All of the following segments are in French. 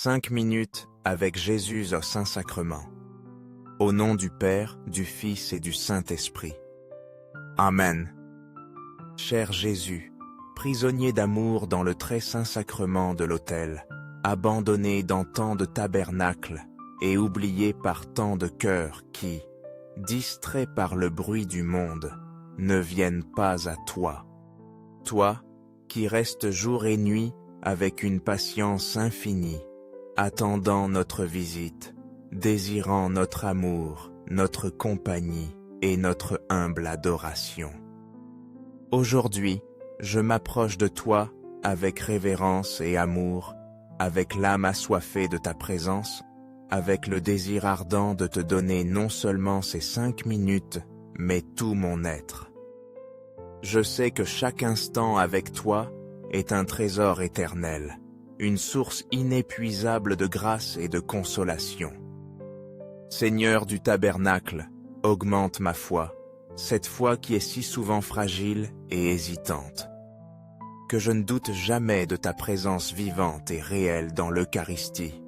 5 minutes avec Jésus au Saint-Sacrement. Au nom du Père, du Fils et du Saint-Esprit. Amen. Cher Jésus, prisonnier d'amour dans le très saint sacrement de l'autel, abandonné dans tant de tabernacles et oublié par tant de cœurs qui, distraits par le bruit du monde, ne viennent pas à toi. Toi, qui restes jour et nuit avec une patience infinie, attendant notre visite, désirant notre amour, notre compagnie et notre humble adoration. Aujourd'hui, je m'approche de toi avec révérence et amour, avec l'âme assoiffée de ta présence, avec le désir ardent de te donner non seulement ces 5 minutes, mais tout mon être. Je sais que chaque instant avec toi est un trésor éternel, une source inépuisable de grâce et de consolation. Seigneur du tabernacle, augmente ma foi, cette foi qui est si souvent fragile et hésitante. Que je ne doute jamais de ta présence vivante et réelle dans l'Eucharistie.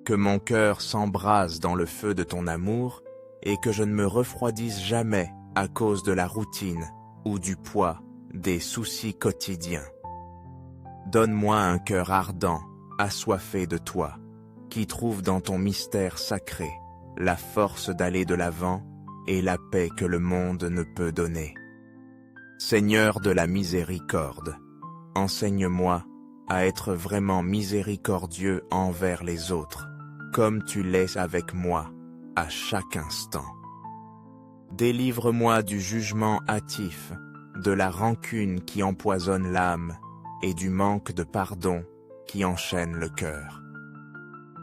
Que mon cœur s'embrase dans le feu de ton amour et que je ne me refroidisse jamais à cause de la routine ou du poids des soucis quotidiens. Donne-moi un cœur ardent, assoiffé de toi, qui trouve dans ton mystère sacré la force d'aller de l'avant et la paix que le monde ne peut donner. Seigneur de la miséricorde, enseigne-moi à être vraiment miséricordieux envers les autres, comme tu l'es avec moi à chaque instant. Délivre-moi du jugement hâtif, de la rancune qui empoisonne l'âme et du manque de pardon qui enchaîne le cœur.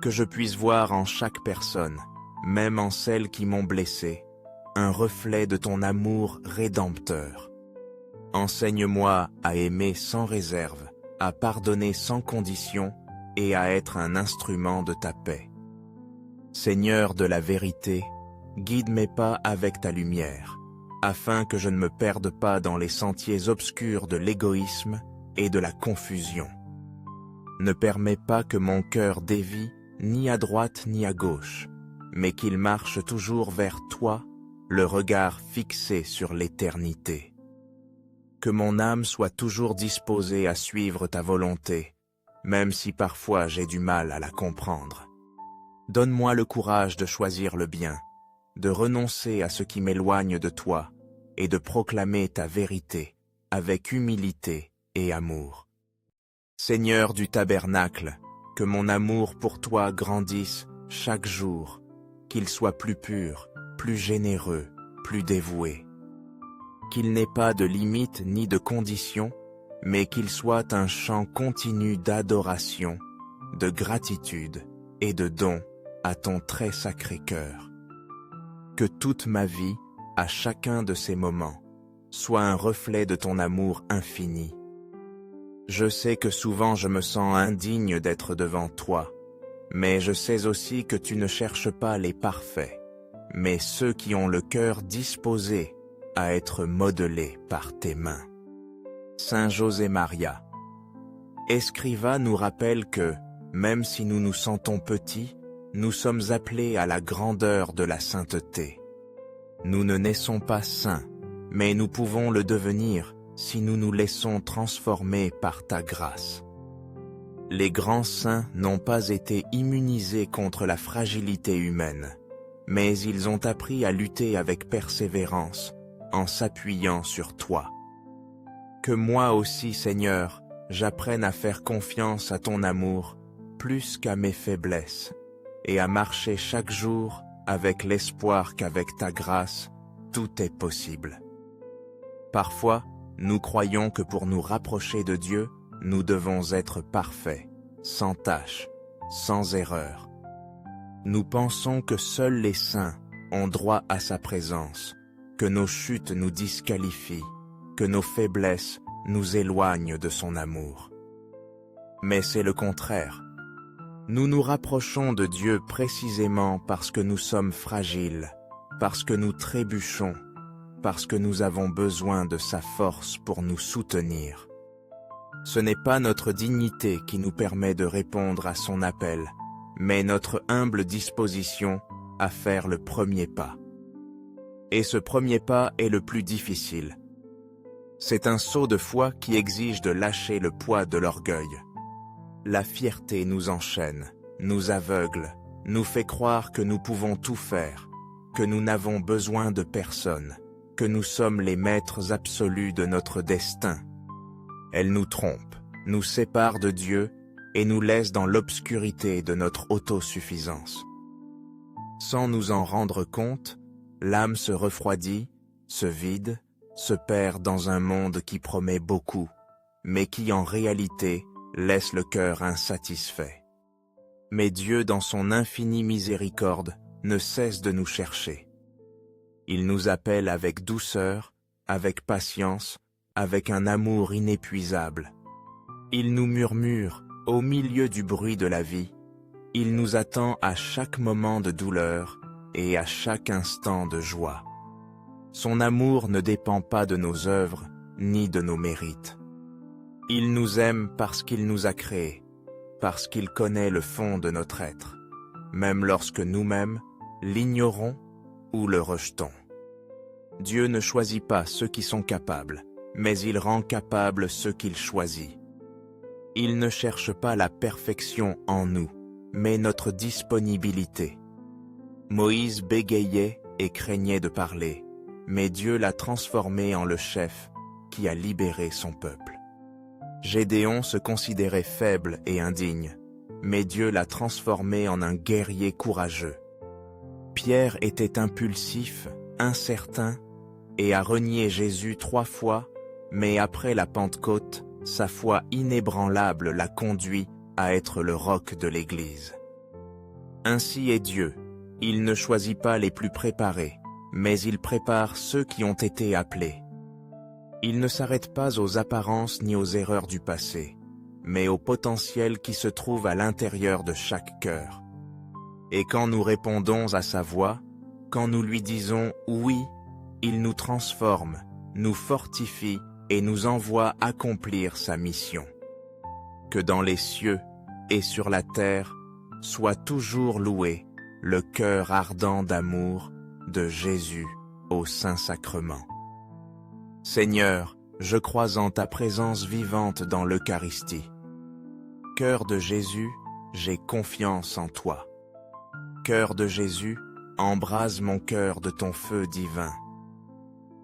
Que je puisse voir en chaque personne, même en celles qui m'ont blessé, un reflet de ton amour rédempteur. Enseigne-moi à aimer sans réserve, à pardonner sans condition et à être un instrument de ta paix. Seigneur de la vérité, guide mes pas avec ta lumière, afin que je ne me perde pas dans les sentiers obscurs de l'égoïsme et de la confusion. Ne permets pas que mon cœur dévie ni à droite ni à gauche, mais qu'il marche toujours vers toi, le regard fixé sur l'éternité. Que mon âme soit toujours disposée à suivre ta volonté, même si parfois j'ai du mal à la comprendre. Donne-moi le courage de choisir le bien, de renoncer à ce qui m'éloigne de toi et de proclamer ta vérité avec humilité et amour. Seigneur du tabernacle, que mon amour pour toi grandisse chaque jour, qu'il soit plus pur, plus généreux, plus dévoué. Qu'il n'ait pas de limite ni de condition, mais qu'il soit un chant continu d'adoration, de gratitude et de don à ton très sacré cœur. Que toute ma vie, à chacun de ces moments, soit un reflet de ton amour infini. Je sais que souvent je me sens indigne d'être devant toi, mais je sais aussi que tu ne cherches pas les parfaits, mais ceux qui ont le cœur disposé à être modelés par tes mains. Saint José Maria, Escriva nous rappelle que, même si nous nous sentons petits, nous sommes appelés à la grandeur de la sainteté. Nous ne naissons pas saints, mais nous pouvons le devenir si nous nous laissons transformer par ta grâce. Les grands saints n'ont pas été immunisés contre la fragilité humaine, mais ils ont appris à lutter avec persévérance en s'appuyant sur toi. Que moi aussi, Seigneur, j'apprenne à faire confiance à ton amour plus qu'à mes faiblesses et à marcher chaque jour avec l'espoir qu'avec ta grâce, tout est possible. Parfois, nous croyons que pour nous rapprocher de Dieu, nous devons être parfaits, sans tache, sans erreur. Nous pensons que seuls les saints ont droit à sa présence, que nos chutes nous disqualifient, que nos faiblesses nous éloignent de son amour. Mais c'est le contraire. Nous nous rapprochons de Dieu précisément parce que nous sommes fragiles, parce que nous trébuchons, parce que nous avons besoin de sa force pour nous soutenir. Ce n'est pas notre dignité qui nous permet de répondre à son appel, mais notre humble disposition à faire le premier pas. Et ce premier pas est le plus difficile. C'est un saut de foi qui exige de lâcher le poids de l'orgueil. La fierté nous enchaîne, nous aveugle, nous fait croire que nous pouvons tout faire, que nous n'avons besoin de personne, que nous sommes les maîtres absolus de notre destin. Elle nous trompe, nous sépare de Dieu et nous laisse dans l'obscurité de notre autosuffisance. Sans nous en rendre compte, l'âme se refroidit, se vide, se perd dans un monde qui promet beaucoup, mais qui en réalité laisse le cœur insatisfait. Mais Dieu, dans son infinie miséricorde, ne cesse de nous chercher. Il nous appelle avec douceur, avec patience, avec un amour inépuisable. Il nous murmure, au milieu du bruit de la vie, il nous attend à chaque moment de douleur et à chaque instant de joie. Son amour ne dépend pas de nos œuvres, ni de nos mérites. Il nous aime parce qu'il nous a créés, parce qu'il connaît le fond de notre être, même lorsque nous-mêmes l'ignorons ou le rejetons. Dieu ne choisit pas ceux qui sont capables, mais il rend capables ceux qu'il choisit. Il ne cherche pas la perfection en nous, mais notre disponibilité. Moïse bégayait et craignait de parler, mais Dieu l'a transformé en le chef qui a libéré son peuple. Gédéon se considérait faible et indigne, mais Dieu l'a transformé en un guerrier courageux. Pierre était impulsif, incertain, et a renié Jésus 3 fois, mais après la Pentecôte, sa foi inébranlable l'a conduit à être le roc de l'Église. Ainsi est Dieu, il ne choisit pas les plus préparés, mais il prépare ceux qui ont été appelés. Il ne s'arrête pas aux apparences ni aux erreurs du passé, mais au potentiel qui se trouve à l'intérieur de chaque cœur. Et quand nous répondons à sa voix, quand nous lui disons « oui », il nous transforme, nous fortifie et nous envoie accomplir sa mission. Que dans les cieux et sur la terre soit toujours loué le cœur ardent d'amour de Jésus au Saint-Sacrement. Seigneur, je crois en ta présence vivante dans l'Eucharistie. Cœur de Jésus, j'ai confiance en toi. Cœur de Jésus, embrase mon cœur de ton feu divin.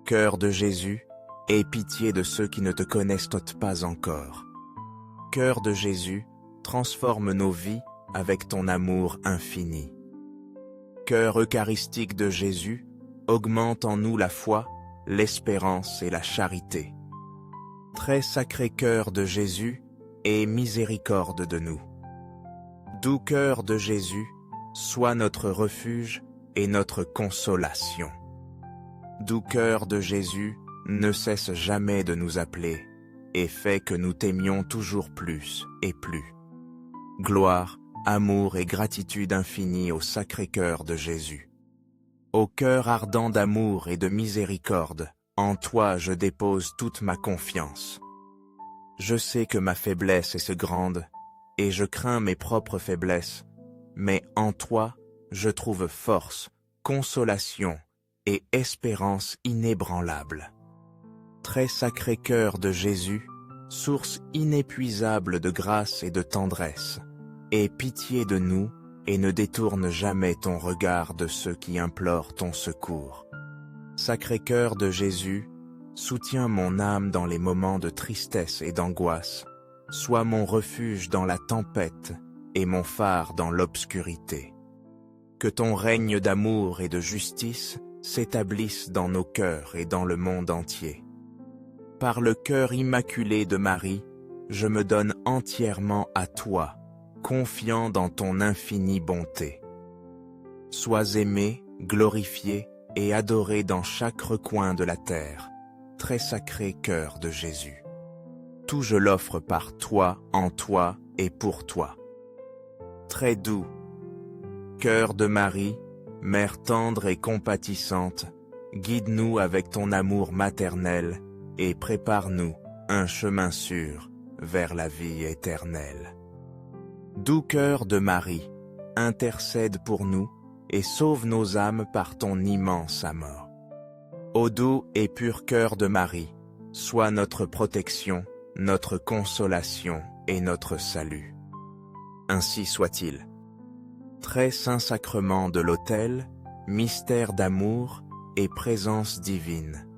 Cœur de Jésus, aie pitié de ceux qui ne te connaissent pas encore. Cœur de Jésus, transforme nos vies avec ton amour infini. Cœur eucharistique de Jésus, augmente en nous la foi, l'espérance et la charité. Très sacré cœur de Jésus, aie miséricorde de nous. Doux cœur de Jésus, sois notre refuge et notre consolation. Doux cœur de Jésus, ne cesse jamais de nous appeler et fais que nous t'aimions toujours plus et plus. Gloire, amour et gratitude infinie au Sacré-Cœur de Jésus. Au cœur ardent d'amour et de miséricorde, en toi je dépose toute ma confiance. Je sais que ma faiblesse est grande, et je crains mes propres faiblesses, mais en toi je trouve force, consolation et espérance inébranlable. Très sacré cœur de Jésus, source inépuisable de grâce et de tendresse, aie pitié de nous et ne détourne jamais ton regard de ceux qui implorent ton secours. Sacré cœur de Jésus, soutiens mon âme dans les moments de tristesse et d'angoisse, sois mon refuge dans la tempête et mon phare dans l'obscurité. Que ton règne d'amour et de justice s'établisse dans nos cœurs et dans le monde entier. Par le cœur immaculé de Marie, je me donne entièrement à toi, confiant dans ton infinie bonté. Sois aimé, glorifié et adoré dans chaque recoin de la terre, très sacré cœur de Jésus. Tout je l'offre par toi, en toi et pour toi. Très doux, cœur de Marie, Mère tendre et compatissante, guide-nous avec ton amour maternel et prépare-nous un chemin sûr vers la vie éternelle. Doux cœur de Marie, intercède pour nous et sauve nos âmes par ton immense amour. Ô doux et pur cœur de Marie, sois notre protection, notre consolation et notre salut. Ainsi soit-il. Très saint sacrement de l'autel, mystère d'amour et présence divine,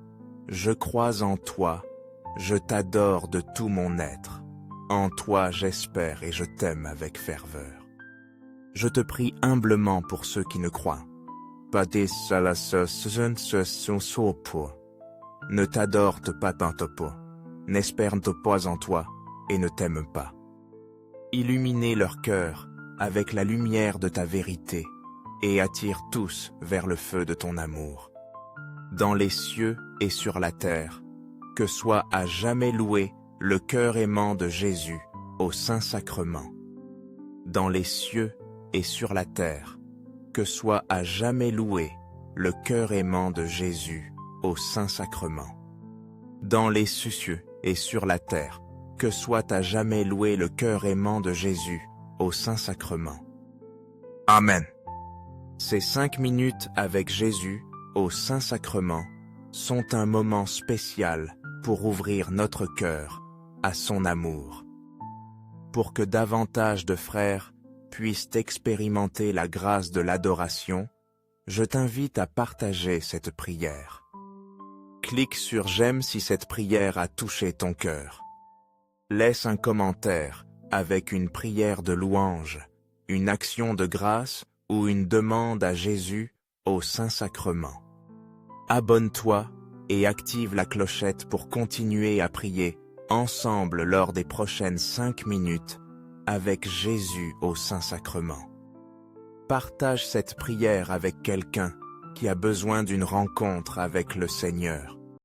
je crois en toi, je t'adore de tout mon être. En toi j'espère et je t'aime avec ferveur. Je te prie humblement pour ceux qui ne croient. Ne t'adorent pas n'espèrent pas en toi et ne t'aiment pas. Illuminer leur cœur avec la lumière de ta vérité et attire tous vers le feu de ton amour. Dans les cieux et sur la terre, que soit à jamais loué le cœur aimant de Jésus au Saint-Sacrement. Dans les cieux et sur la terre, que soit à jamais loué le cœur aimant de Jésus au Saint-Sacrement. Dans les cieux et sur la terre, que soit à jamais loué le cœur aimant de Jésus au Saint-Sacrement. Amen. Ces 5 minutes avec Jésus au Saint-Sacrement sont un moment spécial pour ouvrir notre cœur à son amour. Pour que davantage de frères puissent expérimenter la grâce de l'adoration, je t'invite à partager cette prière. Clique sur j'aime si cette prière a touché ton cœur. Laisse un commentaire avec une prière de louange, une action de grâce ou une demande à Jésus au Saint-Sacrement. Abonne-toi et active la clochette pour continuer à prier ensemble lors des prochaines 5 minutes avec Jésus au Saint-Sacrement. Partage cette prière avec quelqu'un qui a besoin d'une rencontre avec le Seigneur.